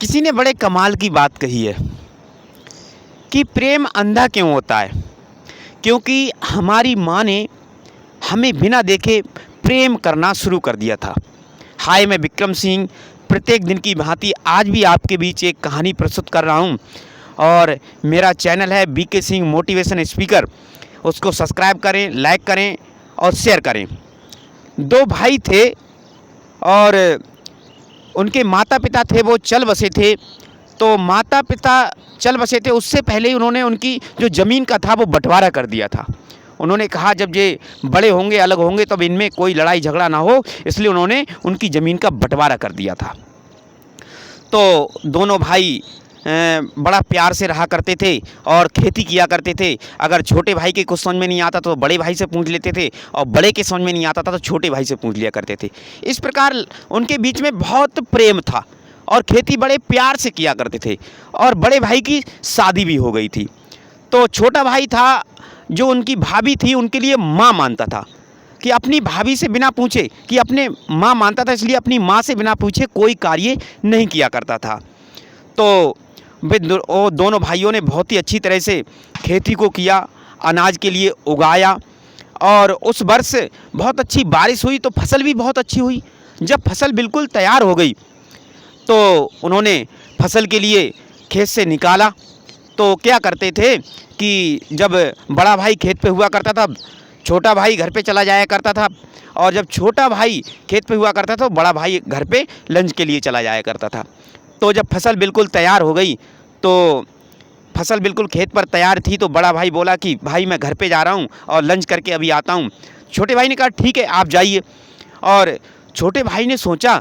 किसी ने बड़े कमाल की बात कही है कि प्रेम अंधा क्यों होता है। क्योंकि हमारी माँ ने हमें बिना देखे प्रेम करना शुरू कर दिया था। हाय, मैं विक्रम सिंह प्रत्येक दिन की भांति आज भी आपके बीच एक कहानी प्रस्तुत कर रहा हूँ और मेरा चैनल है बीके सिंह मोटिवेशन स्पीकर। उसको सब्सक्राइब करें, लाइक करें और शेयर करें। दो भाई थे और उनके माता पिता थे, वो चल बसे थे। तो माता पिता चल बसे थे, उससे पहले ही उन्होंने उनकी जो ज़मीन का था वो बंटवारा कर दिया था। उन्होंने कहा जब ये बड़े होंगे, अलग होंगे, तब इनमें कोई लड़ाई झगड़ा ना हो, इसलिए उन्होंने उनकी ज़मीन का बंटवारा कर दिया था। तो दोनों भाई बड़ा प्यार से रहा करते थे और खेती किया करते थे। अगर छोटे भाई के कुछ समझ में नहीं आता तो बड़े भाई से पूछ लेते थे और बड़े के समझ में नहीं आता था तो छोटे भाई से पूछ लिया करते थे। इस प्रकार उनके बीच में बहुत प्रेम था और खेती बड़े प्यार से किया करते थे। और बड़े भाई की शादी भी हो गई थी। तो छोटा भाई था, जो उनकी भाभी थी, उनके लिए माँ मानता था कि अपनी भाभी से बिना पूछे, कि अपने माँ मानता था, इसलिए अपनी माँ से बिना पूछे कोई कार्य नहीं किया करता था। तो वो दोनों भाइयों ने बहुत ही अच्छी तरह से खेती को किया, अनाज के लिए उगाया और उस वर्ष बहुत अच्छी बारिश हुई तो फसल भी बहुत अच्छी हुई। जब फसल बिल्कुल तैयार हो गई तो उन्होंने फसल के लिए खेत से निकाला। तो क्या करते थे कि जब बड़ा भाई खेत पे हुआ करता था, छोटा भाई घर पे चला जाया करता था, और जब छोटा भाई खेत पे हुआ करता था तो बड़ा भाई घर पे लंच के लिए चला जाया करता था। तो जब फसल बिल्कुल तैयार हो गई, तो फसल बिल्कुल खेत पर तैयार थी, तो बड़ा भाई बोला कि भाई मैं घर पे जा रहा हूँ और लंच करके अभी आता हूँ। छोटे भाई ने कहा ठीक है, आप जाइए। और छोटे भाई ने सोचा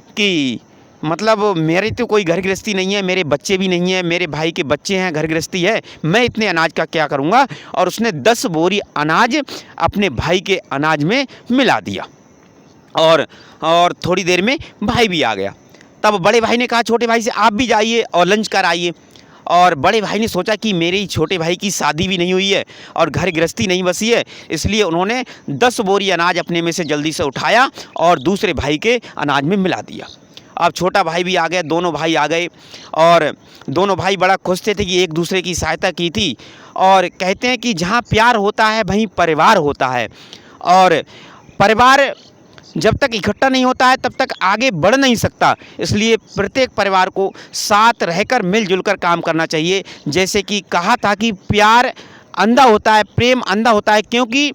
कि मतलब मेरे तो कोई घर गृहस्थी नहीं है, मेरे बच्चे भी नहीं हैं, मेरे भाई के बच्चे हैं, घर गृहस्थी है, मैं इतने अनाज का क्या करूँगा। और उसने 10 बोरी अनाज अपने भाई के अनाज में मिला दिया और थोड़ी देर में भाई भी आ गया। तब बड़े भाई ने कहा छोटे भाई से आप भी जाइए और लंच कर आइए। और बड़े भाई ने सोचा कि मेरे छोटे भाई की शादी भी नहीं हुई है और घर गृहस्थी नहीं बसी है, इसलिए उन्होंने 10 बोरी अनाज अपने में से जल्दी से उठाया और दूसरे भाई के अनाज में मिला दिया। अब छोटा भाई भी आ गया, दोनों भाई आ गए और दोनों भाई बड़ा खुश थे कि एक दूसरे की सहायता की थी। और कहते हैं कि जहाँ प्यार होता है वहीं परिवार होता है, और परिवार जब तक इकट्ठा नहीं होता है तब तक आगे बढ़ नहीं सकता। इसलिए प्रत्येक परिवार को साथ रहकर मिलजुल कर काम करना चाहिए। जैसे कि कहा था कि प्यार अंधा होता है, प्रेम अंधा होता है, क्योंकि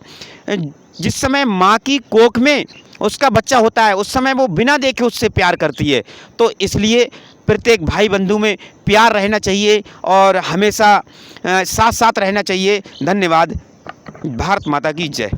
जिस समय माँ की कोख में उसका बच्चा होता है उस समय वो बिना देखे उससे प्यार करती है। तो इसलिए प्रत्येक भाई बंधु में प्यार रहना चाहिए और हमेशा साथ साथ रहना चाहिए। धन्यवाद। भारत माता की जय।